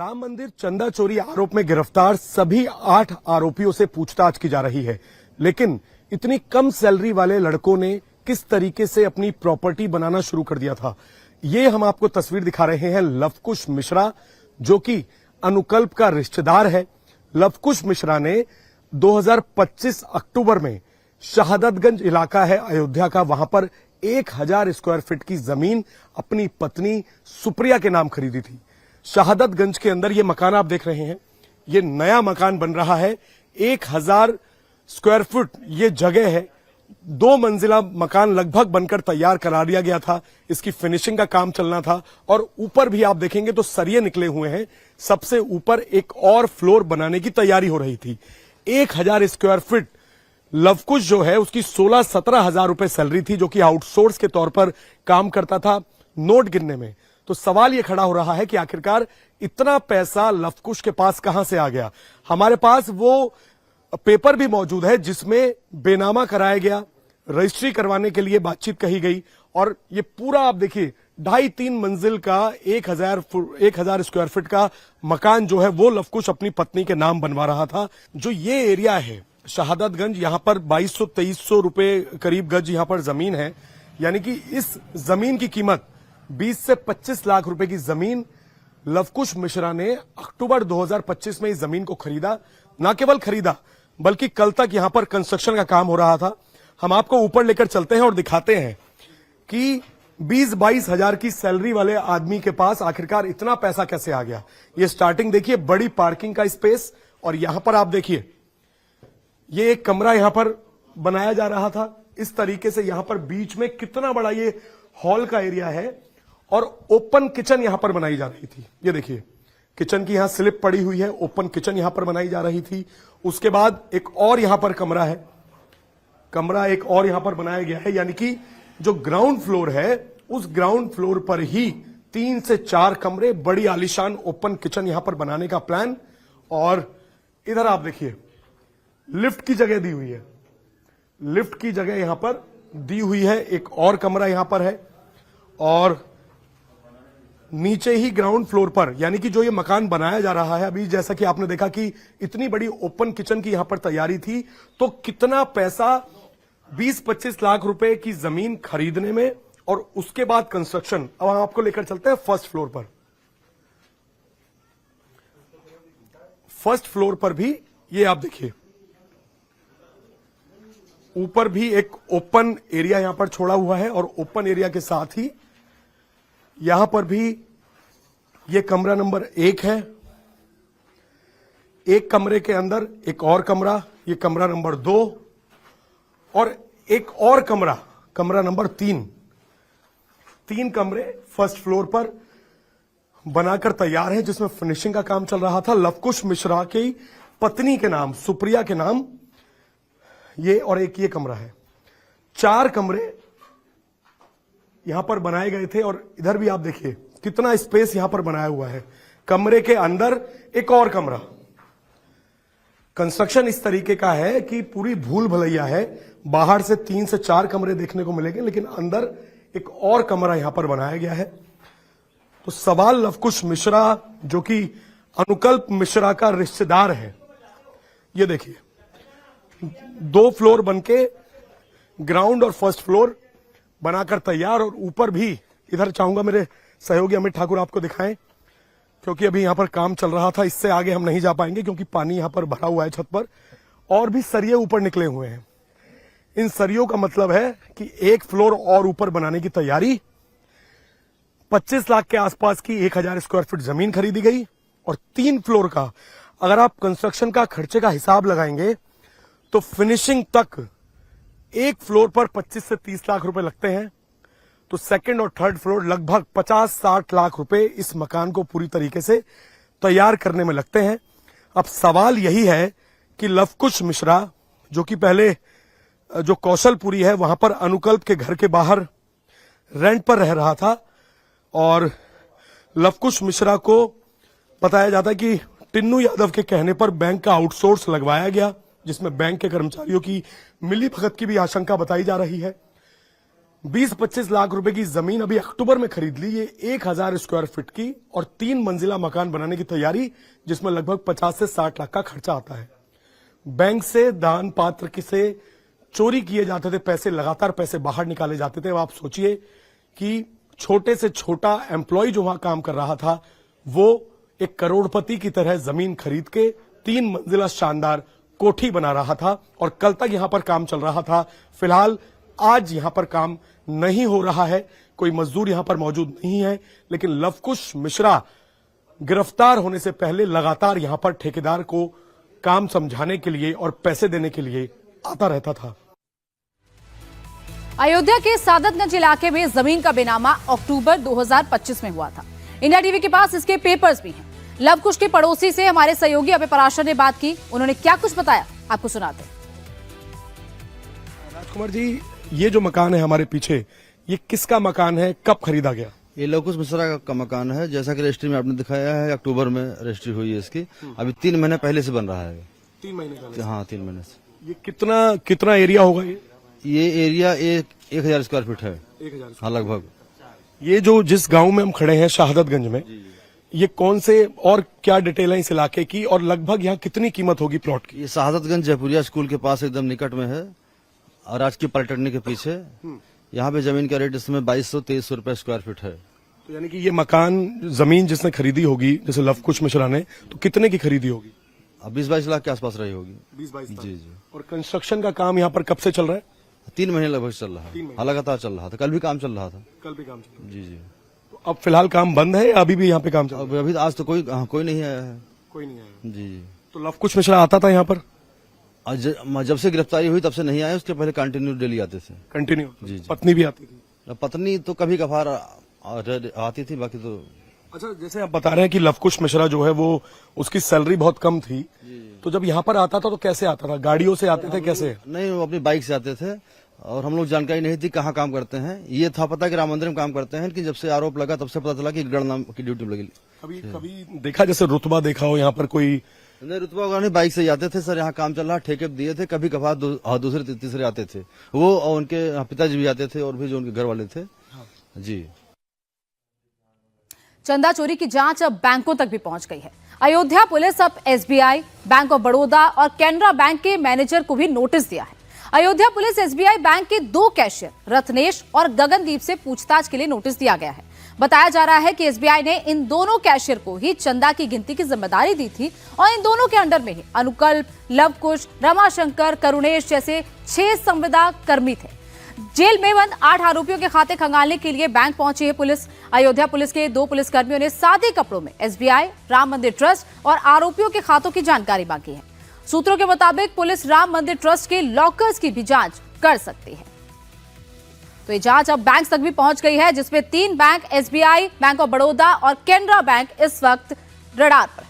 राम मंदिर चंदा चोरी आरोप में गिरफ्तार सभी 8 आरोपियों से पूछताछ की जा रही है, लेकिन इतनी कम सैलरी वाले लड़कों ने किस तरीके से अपनी प्रॉपर्टी बनाना शुरू कर दिया था, ये हम आपको तस्वीर दिखा रहे हैं। लवकुश मिश्रा जो कि अनुकल्प का रिश्तेदार है। लवकुश मिश्रा ने 2025 अक्टूबर में शहादतगंज इलाका है अयोध्या का, वहां पर 1000 स्क्वायर फीट की जमीन अपनी पत्नी सुप्रिया के नाम खरीदी थी। शहादतगंज के अंदर ये मकान आप देख रहे हैं, ये नया मकान बन रहा है। 1000 स्क्वायर फुट ये जगह है। 2 मंजिला मकान लगभग बनकर तैयार करा दिया गया था। इसकी फिनिशिंग का काम चलना था और ऊपर भी आप देखेंगे तो सरिये निकले हुए हैं। सबसे ऊपर एक और फ्लोर बनाने की तैयारी हो रही थी। 1000 स्क्वायर फीट लवकुश जो है उसकी 16-17 हजार रुपए सैलरी थी, जो कि आउटसोर्स के तौर पर काम करता था नोट गिनने में। तो सवाल यह खड़ा हो रहा है कि आखिरकार इतना पैसा लवकुश के पास कहां से आ गया। हमारे पास वो पेपर भी मौजूद है जिसमें बेनामा कराया गया, रजिस्ट्री करवाने के लिए बातचीत कही गई और ये पूरा आप देखिए 2.5-3 मंजिल का 1000 स्क्वायर फीट का मकान जो है वो लवकुश अपनी पत्नी के नाम बनवा रहा था। जो ये एरिया है शहादतगंज, यहां पर 2200-2300 रुपए करीब गज यहां पर जमीन है, यानी कि इस जमीन की कीमत 20 से 25 लाख रुपए की जमीन लवकुश मिश्रा ने अक्टूबर 2025 में इस जमीन को खरीदा। न केवल खरीदा बल्कि कल तक यहां पर कंस्ट्रक्शन का काम हो रहा था। हम आपको ऊपर लेकर चलते हैं और दिखाते हैं कि 20-22 हजार की सैलरी वाले आदमी के पास आखिरकार इतना पैसा कैसे आ गया। ये स्टार्टिंग देखिए, बड़ी पार्किंग का स्पेस, और यहां पर आप देखिए ये एक कमरा यहां पर बनाया जा रहा था। इस तरीके से यहां पर बीच में कितना बड़ा ये हॉल का एरिया है और ओपन किचन यहां पर बनाई जा रही थी। ये देखिए किचन की यहां स्लिप पड़ी हुई है, ओपन किचन यहां पर बनाई जा रही थी। उसके बाद एक और यहां पर कमरा है, कमरा एक और यहां पर बनाया गया है, यानी कि जो ग्राउंड फ्लोर है उस ग्राउंड फ्लोर पर ही 3 से 4 कमरे, बड़ी आलीशान ओपन किचन यहां पर बनाने का प्लान। और इधर आप देखिए लिफ्ट की जगह दी हुई है, लिफ्ट की जगह यहां पर दी हुई है। एक और कमरा यहां पर है और नीचे ही ग्राउंड फ्लोर पर, यानी कि जो ये मकान बनाया जा रहा है अभी, जैसा कि आपने देखा कि इतनी बड़ी ओपन किचन की यहां पर तैयारी थी, तो कितना पैसा 20-25 लाख रुपए की जमीन खरीदने में और उसके बाद कंस्ट्रक्शन। अब हम आपको लेकर चलते हैं फर्स्ट फ्लोर पर। फर्स्ट फ्लोर पर भी ये आप देखिए ऊपर भी एक ओपन एरिया यहां पर छोड़ा हुआ है और ओपन एरिया के साथ ही यहां पर भी ये कमरा नंबर 1 है। एक कमरे के अंदर एक और कमरा, ये कमरा नंबर 2 और एक और कमरा, कमरा नंबर 3। 3 कमरे फर्स्ट फ्लोर पर बनाकर तैयार हैं, जिसमें फिनिशिंग का काम चल रहा था। लवकुश मिश्रा की पत्नी के नाम, सुप्रिया के नाम ये, और एक ये कमरा है। 4 कमरे यहां पर बनाए गए थे और इधर भी आप देखिए कितना स्पेस यहां पर बनाया हुआ है। कमरे के अंदर एक और कमरा। कंस्ट्रक्शन इस तरीके का है कि पूरी भूल भुलैया है। बाहर से 3 से 4 कमरे देखने को मिलेंगे, लेकिन अंदर एक और कमरा यहां पर बनाया गया है। तो सवाल लवकुश मिश्रा जो कि अनुकल्प मिश्रा का रिश्तेदार है, ये देखिए 2 फ्लोर बनके ग्राउंड और फर्स्ट फ्लोर बनाकर तैयार, और ऊपर भी इधर चाहूंगा मेरे सहयोगी अमित ठाकुर आपको दिखाएं, क्योंकि अभी यहां पर काम चल रहा था। इससे आगे हम नहीं जा पाएंगे क्योंकि पानी यहां पर भरा हुआ है छत पर, और भी सरिये ऊपर निकले हुए हैं। इन सरियों का मतलब है कि एक फ्लोर और ऊपर बनाने की तैयारी। 25 लाख के आसपास की 1000 स्क्वायर फीट जमीन खरीदी गई और 3 फ्लोर का, अगर आप कंस्ट्रक्शन का खर्चे का हिसाब लगाएंगे तो फिनिशिंग तक एक फ्लोर पर 25 से 30 लाख रुपए लगते हैं। तो सेकंड और थर्ड फ्लोर लगभग 50-60 लाख रुपए इस मकान को पूरी तरीके से तैयार करने में लगते हैं। अब सवाल यही है कि लवकुश मिश्रा जो कि पहले जो कौशलपुरी है वहां पर अनुकल्प के घर के बाहर रेंट पर रह रहा था, और लवकुश मिश्रा को बताया जाता है कि टिन्नू यादव के कहने पर बैंक का आउटसोर्स लगवाया गया, जिसमें बैंक के कर्मचारियों की मिलीभगत की भी आशंका बताई जा रही है। 20-25 लाख रुपए की जमीन अभी अक्टूबर में खरीद ली, ये 1000 स्क्वायर फीट की और 3 मंजिला मकान बनाने की तैयारी, जिसमें लगभग 50 से 60 लाख का खर्चा आता है। बैंक से दान पात्र से चोरी किए जाते थे पैसे, लगातार पैसे बाहर निकाले जाते थे। अब आप सोचिए कि छोटे से छोटा एम्प्लॉय जो वहां काम कर रहा था, वो एक करोड़पति की तरह जमीन खरीद के 3 मंजिला शानदार कोठी बना रहा था और कल तक यहां पर काम चल रहा था। फिलहाल आज यहां पर काम नहीं हो रहा है, कोई मजदूर यहां पर मौजूद नहीं है, लेकिन लवकुश मिश्रा गिरफ्तार होने से पहले लगातार यहां पर ठेकेदार को काम समझाने के लिए और पैसे देने के लिए आता रहता था। अयोध्या के सादतगंज इलाके में जमीन का बेनामा अक्टूबर 2025 में हुआ था। इंडिया टीवी के पास इसके पेपर्स भी हैं। लवकुश के पड़ोसी से हमारे सहयोगी अभय पराशर ने बात की, उन्होंने क्या कुछ बताया आपको सुनाते हैं। राजकुमार जी, ये जो मकान है हमारे पीछे, ये किसका मकान है, कब खरीदा गया? ये लवकुश मिश्रा का मकान है। जैसा कि रजिस्ट्री में आपने दिखाया है, अक्टूबर में रजिस्ट्री हुई है इसकी। अभी 3 महीने पहले से बन रहा है। 3 महीने का? हाँ, 3 महीने से। ये कितना एरिया होगा? ये एरिया 1000 स्क्वायर फीट है। 1000? हाँ, लगभग। ये जो जिस गांव में हम खड़े हैं शहादतगंज में, ये कौन से और क्या डिटेल है इस इलाके की, और लगभग यहाँ कितनी कीमत होगी प्लॉट की? ये शहादतगंज जयपुरिया स्कूल के पास एकदम निकट में है और राजकीय पॉलिटेक्निक के पीछे। यहाँ पे जमीन का रेट इस समय 2200-2300 रुपए स्क्वायर फीट है। तो यानी कि ये मकान जमीन जिसने खरीदी होगी, जैसे लवकुश मिश्रा ने, तो कितने की खरीदी होगी? 20-22 लाख के आसपास रही होगी। 20-22 लाख? जी जी। और कंस्ट्रक्शन का काम यहाँ पर कब से चल रहा है? 3 महीने लगभग चल रहा है। हाँ, लगातार चल रहा था। कल भी काम चल रहा था। कल भी काम चल रहा है? जी जी। तो अब फिलहाल काम बंद है या अभी भी यहाँ पे काम चल रहा है? अभी आज तो कोई नहीं आया है। कोई नहीं आया? जी जी। तो लवकुश मिश्रा आता था यहाँ पर? जब से गिरफ्तारी हुई तब से नहीं आए, उसके पहले कंटिन्यू डेली आते थे। कंटिन्यू? जी जी। पत्नी भी आती थी? पत्नी तो कभी कभार आती थी, बाकी तो। अच्छा, जैसे आप बता रहे हैं कि लवकुश मिश्रा जो है वो, उसकी सैलरी बहुत कम थी, तो जब यहाँ पर आता था तो कैसे आता था? गाड़ियों से आते थे, कैसे? नहीं, वो अपनी बाइक से आते थे और हम लोग जानकारी नहीं थी कहाँ काम करते हैं। ये था पता कि राम मंदिर में काम करते हैं, कि जब से आरोप लगा तब से पता चला कि गणनाम की ड्यूटी में लगी। कभी देखा जैसे रुतबा देखा हो यहाँ पर कोई? नहीं, रुतबा वगैरह नहीं, बाइक से जाते थे। सर, यहाँ काम चल रहा, ठेके दिए थे। कभी कभार दूसरे तीसरे आते थे वो, और उनके पिताजी भी आते थे और भी जो उनके घर वाले थे। जी। चंदा चोरी की जांच अब बैंकों तक भी पहुंच गई है। अयोध्या पुलिस अब एसबीआई, बैंक ऑफ बड़ौदा और कैनरा बैंक के मैनेजर को भी नोटिस दिया है। अयोध्या पुलिस एसबीआई बैंक के 2 कैशियर रत्नेश और गगनदीप से पूछताछ के लिए नोटिस दिया गया है। बताया जा रहा है कि एसबीआई ने इन दोनों कैशियर को ही चंदा की गिनती की जिम्मेदारी दी थी और इन दोनों के अंडर में ही अनुकल्प, लवकुश, रमाशंकर, करुणेश जैसे 6 संविदा कर्मी थे। जेल में बंद 8 आरोपियों के खाते खंगालने के लिए बैंक पहुंची है पुलिस। अयोध्या पुलिस के 2 पुलिसकर्मियों ने सादे कपड़ों में एसबीआई, राम मंदिर ट्रस्ट और आरोपियों के खातों की जानकारी मांगी है। सूत्रों के मुताबिक पुलिस राम मंदिर ट्रस्ट के लॉकर्स की भी जांच कर सकती है। तो ये जांच अब बैंक तक भी पहुंच गई है, जिसमें 3 bank SBI, bank of Baroda और कैनरा बैंक इस वक्त रडार पर है।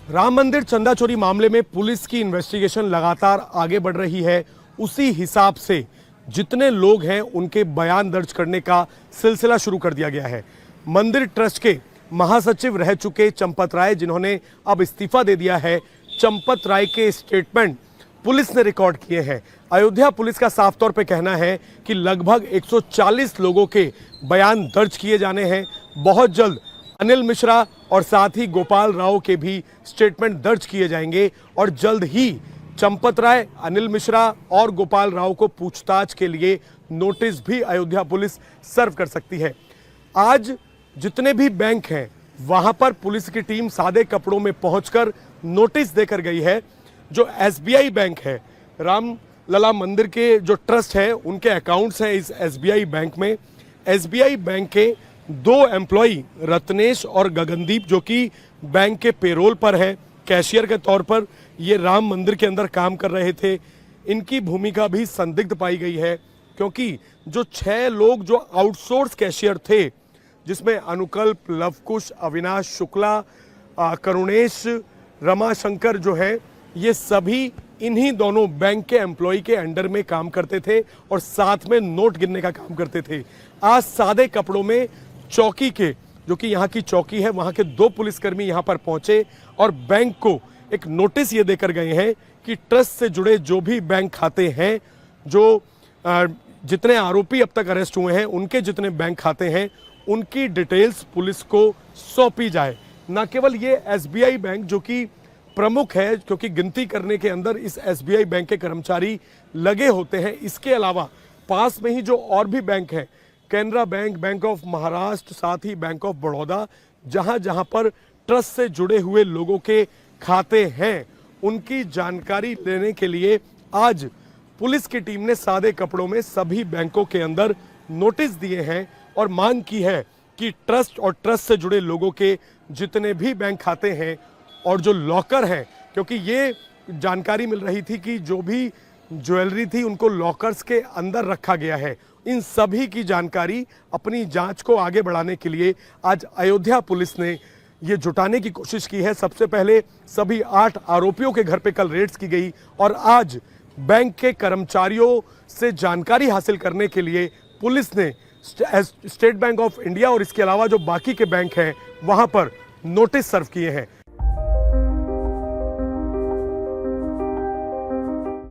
राम मंदिर चंदा चोरी मामले में पुलिस की इन्वेस्टिगेशन लगातार आगे बढ़ रही है। उसी हिसाब से जितने लोग हैं उनके बयान दर्ज करने का सिलसिला शुरू कर दिया गया है। मंदिर ट्रस्ट के महासचिव रह चुके चंपत राय, जिन्होंने अब इस्तीफा दे दिया है, चंपत राय के स्टेटमेंट पुलिस ने रिकॉर्ड किए हैं। अयोध्या पुलिस का साफ तौर पे कहना है कि लगभग 140 लोगों के बयान दर्ज किए जाने हैं। बहुत जल्द अनिल मिश्रा और साथ ही गोपाल राव के भी स्टेटमेंट दर्ज किए जाएंगे और जल्द ही चंपत राय, अनिल मिश्रा और गोपाल राव को पूछताछ के लिए नोटिस भी अयोध्या पुलिस सर्व कर सकती है। आज जितने भी बैंक हैं वहां पर पुलिस की टीम सादे कपड़ों में पहुंचकर नोटिस देकर गई है। जो एसबीआई बैंक है, राम लला मंदिर के जो ट्रस्ट है, उनके अकाउंट्स हैं इस एसबीआई बैंक में। एसबीआई बैंक के 2 एम्प्लॉई रत्नेश और गगनदीप, जो कि बैंक के पेरोल पर है, कैशियर के तौर पर ये राम मंदिर के अंदर काम कर रहे थे। इनकी भूमिका भी संदिग्ध पाई गई है, क्योंकि जो 6 लोग जो आउटसोर्स कैशियर थे, जिसमें अनुकल्प, लवकुश, अविनाश शुक्ला, करुणेश, रमाशंकर जो है, ये सभी इन्हीं दोनों बैंक के एम्प्लॉय के अंडर में काम करते थे और साथ में नोट गिनने का काम करते थे। आज सादे कपड़ों में चौकी के, जो कि यहाँ की चौकी है, वहां के 2 पुलिसकर्मी यहाँ पर पहुंचे और बैंक को एक नोटिस ये देकर गए हैं कि ट्रस्ट से जुड़े जो भी बैंक खाते हैं जो जितने आरोपी अब तक अरेस्ट हुए हैं उनके जितने बैंक खाते हैं उनकी डिटेल्स पुलिस को सौंपी जाए। न केवल ये एसबीआई बैंक जो कि प्रमुख है, क्योंकि गिनती करने के अंदर इस एसबीआई बैंक के कर्मचारी लगे होते हैं, इसके अलावा पास में ही जो और भी बैंक हैं, Canara bank, bank of Maharashtra, साथ ही बैंक ऑफ बड़ौदा, जहां जहां पर ट्रस्ट से जुड़े हुए लोगों के खाते हैं, उनकी जानकारी लेने के लिए आज पुलिस की टीम ने सादे कपड़ों में सभी बैंकों के अंदर नोटिस दिए हैं और मांग की है कि ट्रस्ट और ट्रस्ट से जुड़े लोगों के जितने भी बैंक खाते हैं और जो लॉकर हैं, क्योंकि ये जानकारी मिल रही थी कि जो भी ज्वेलरी थी उनको लॉकर्स के अंदर रखा गया है, इन सभी की जानकारी अपनी जांच को आगे बढ़ाने के लिए आज अयोध्या पुलिस ने ये जुटाने की कोशिश की है। सबसे पहले सभी 8 आरोपियों के घर पे कल रेड्स की गई और आज बैंक के कर्मचारियों से जानकारी हासिल करने के लिए पुलिस ने स्टेट बैंक ऑफ इंडिया और इसके अलावा जो बाकी के बैंक हैं वहां पर नोटिस सर्व किए हैं।